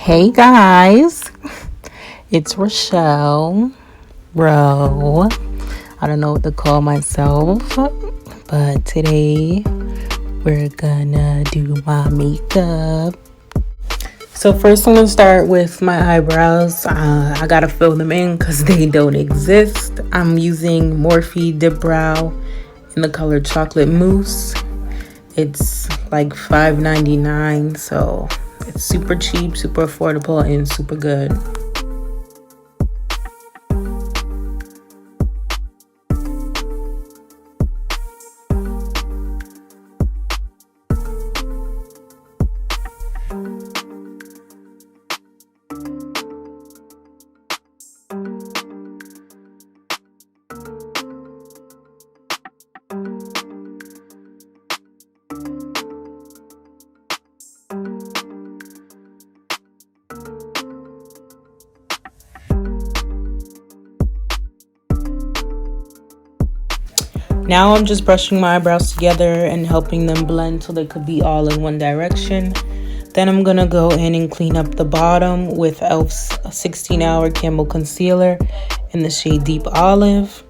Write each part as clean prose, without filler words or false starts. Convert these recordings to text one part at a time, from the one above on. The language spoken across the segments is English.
Hey guys, it's Rochelle, bro. I don't know what to call myself, but today we're gonna do my makeup. So first I'm gonna start with my eyebrows. I gotta fill them in because they don't exist. I'm using Morphe Dip Brow in the color Chocolate Mousse. It's like $5.99, so it's super cheap, super affordable, and super good. Now I'm just brushing my eyebrows together and helping them blend so they could be all in one direction. Then I'm gonna go in and clean up the bottom with e.l.f.'s 16-hour Camo Concealer in the shade Deep Olive.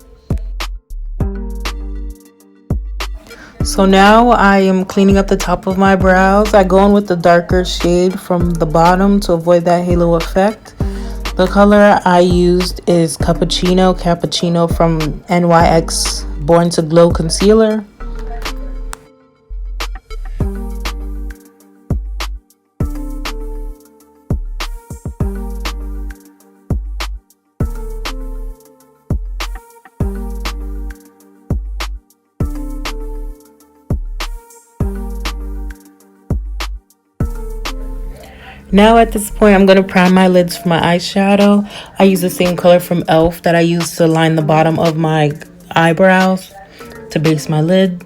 So now I am cleaning up the top of my brows. I go in with the darker shade from the bottom to avoid that halo effect. The color I used is Cappuccino from NYX Born to Glow Concealer. Now at this point, I'm going to prime my lids for my eyeshadow. I use the same color from e.l.f. that I used to line the bottom of my eyebrows to base my lid.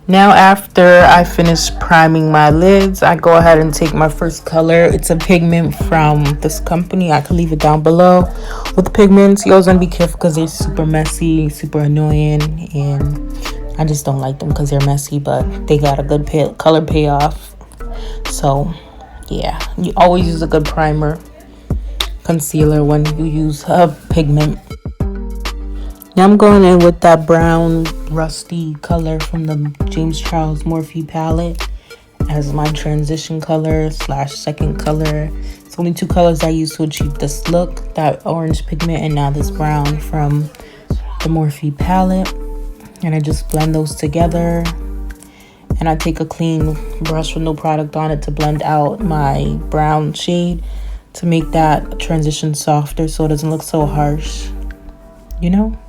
Now after I finish priming my lids, I go ahead and take my first color. It's a pigment from this company. I can leave it down below. With pigments, you always want to be careful because they're super messy, super annoying, and I just don't like them because they're messy, but they got a good color payoff. So yeah, you always use a good primer, concealer when you use a pigment. Now I'm going in with that brown rusty color from the James Charles Morphe palette as my transition color / second color. It's only two colors I use to achieve this look, that orange pigment and now this brown from the Morphe palette. And I just blend those together. And I take a clean brush with no product on it to blend out my brown shade to make that transition softer so it doesn't look so harsh, you know?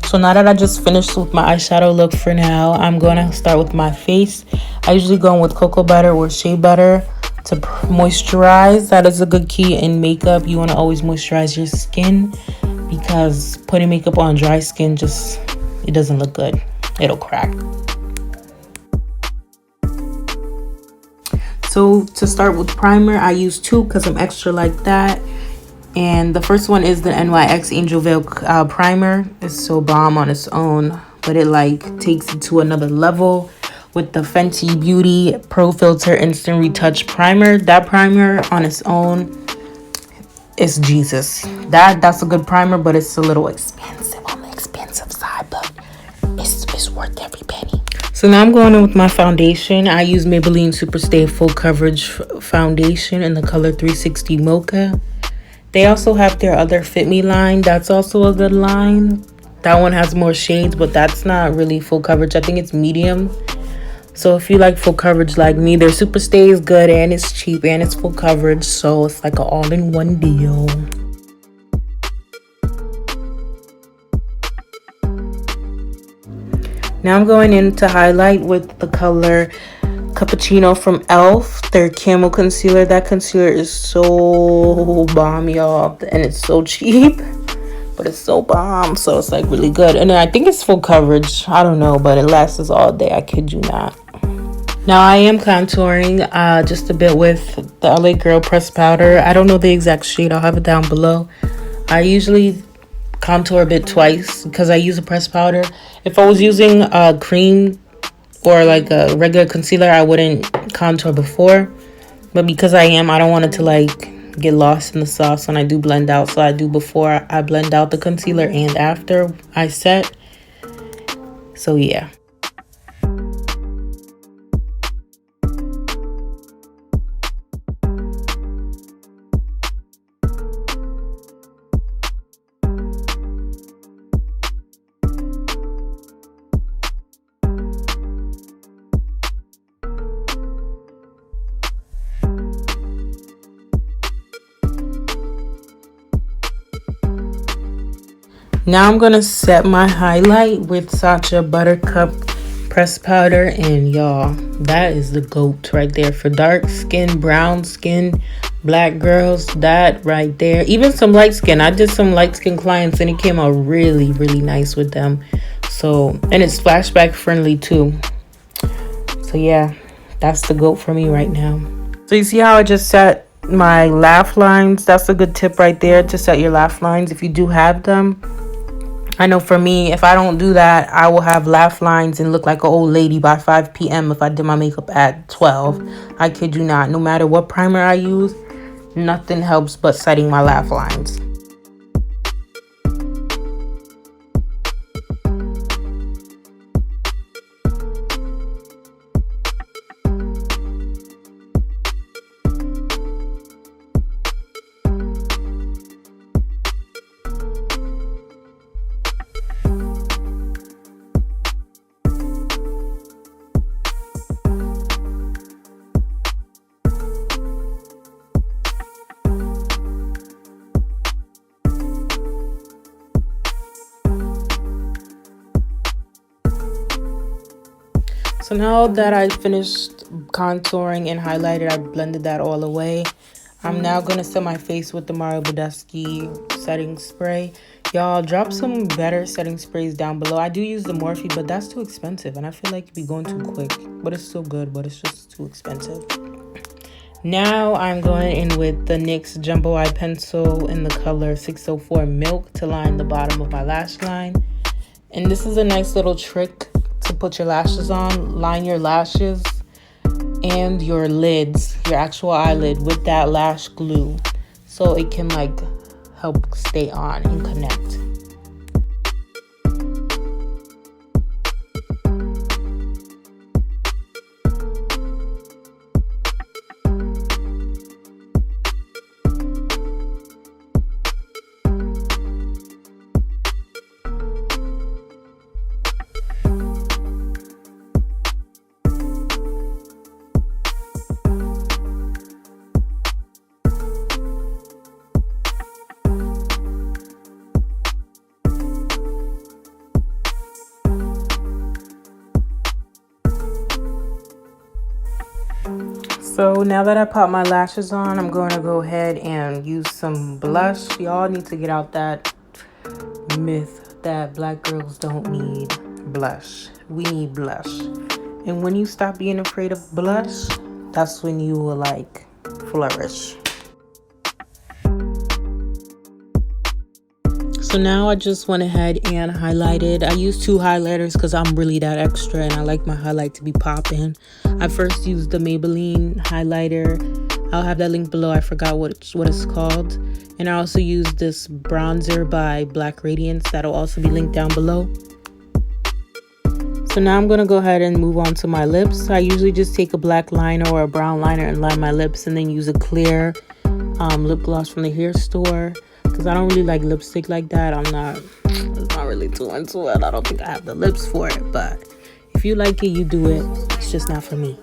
So now that I just finished with my eyeshadow look for now, I'm going to start with my face. I usually go in with cocoa butter or shea butter to moisturize. That is a good key in makeup. You want to always moisturize your skin because putting makeup on dry skin it doesn't look good. It'll crack. So to start with primer, I use two because I'm extra like that. And the first one is the NYX Angel Veil primer. It's so bomb on its own, but it takes it to another level with the Fenty Beauty Pro Filter Instant Retouch Primer. That primer on its own is Jesus. That's a good primer, but it's a little expensive, on the expensive side, but it's worth every penny. So now I'm going in with my foundation. I use Maybelline Superstay Full Coverage Foundation in the color 360 Mocha. They also have their other Fit Me line. That's also a good line. That one has more shades, but that's not really full coverage. I think it's medium. So if you like full coverage like me, their Superstay is good and it's cheap and it's full coverage. So it's like an all-in-one deal. Now I'm going in to highlight with the color Cappuccino from e.l.f. Their Camo Concealer. That concealer is so bomb, y'all, and it's so cheap. but it's so bomb, so it's like really good. And then I think it's full coverage, I don't know, but it lasts us all day, I kid you not. Now I am contouring just a bit with the LA Girl pressed powder. I don't know the exact shade, I'll have it down below. I usually contour a bit twice because I use a pressed powder. If I was using a cream or like a regular concealer, I wouldn't contour before, but because I don't want it to like get lost in the sauce when I do blend out, so I do before I blend out the concealer and after I set. So yeah. Now I'm gonna set my highlight with Sacha Buttercup pressed powder, and y'all, that is the GOAT right there for dark skin, brown skin, black girls. That right there, even some light skin. I did some light skin clients and it came out really, really nice with them. So, and it's flashback friendly too. So yeah, that's the GOAT for me right now. So you see how I just set my laugh lines? That's a good tip right there, to set your laugh lines if you do have them. I know for me, if I don't do that, I will have laugh lines and look like an old lady by 5 p.m. if I did my makeup at 12. I kid you not. No matter what primer I use, nothing helps but setting my laugh lines. So now that I finished contouring and highlighted, I blended that all away. I'm now going to set my face with the Mario Badescu setting spray. Y'all, drop some better setting sprays down below. I do use the Morphe, but that's too expensive, and I feel like it'd be going too quick. But it's still good, but it's just too expensive. Now I'm going in with the NYX Jumbo Eye Pencil in the color 604 Milk to line the bottom of my lash line. And this is a nice little trick to put your lashes on. Line your lashes and your lids, your actual eyelid, with that lash glue so it can like help stay on and connect. So now that I popped my lashes on, I'm going to go ahead and use some blush. Y'all need to get out that myth that black girls don't need blush. We need blush. And when you stop being afraid of blush, that's when you will like flourish. So now I just went ahead and highlighted. I used 2 highlighters because I'm really that extra and I like my highlight to be popping. I first used the Maybelline highlighter. I'll have that link below. I forgot what it's called. And I also used this bronzer by Black Radiance. That'll also be linked down below. So now I'm going to go ahead and move on to my lips. I usually just take a black liner or a brown liner and line my lips, and then use a clear lip gloss from the hair store. Because I don't really like lipstick like that. I'm not really too into it. I don't think I have the lips for it. But if you like it, you do it. It's just not for me.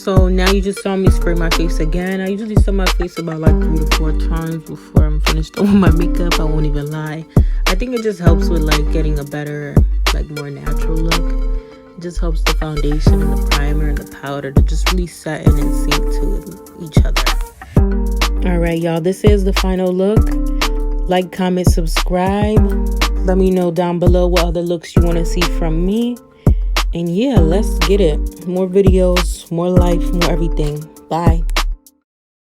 So now you just saw me spray my face again. I usually spray my face about like 3 to 4 times before I'm finished with my makeup. I won't even lie. I think it just helps with like getting a better, like more natural look. It just helps the foundation and the primer and the powder to just really set in and sync to each other. All right, y'all, this is the final look. Like, comment, subscribe. Let me know down below what other looks you want to see from me. And yeah, let's get it. More videos, more life, more everything. Bye.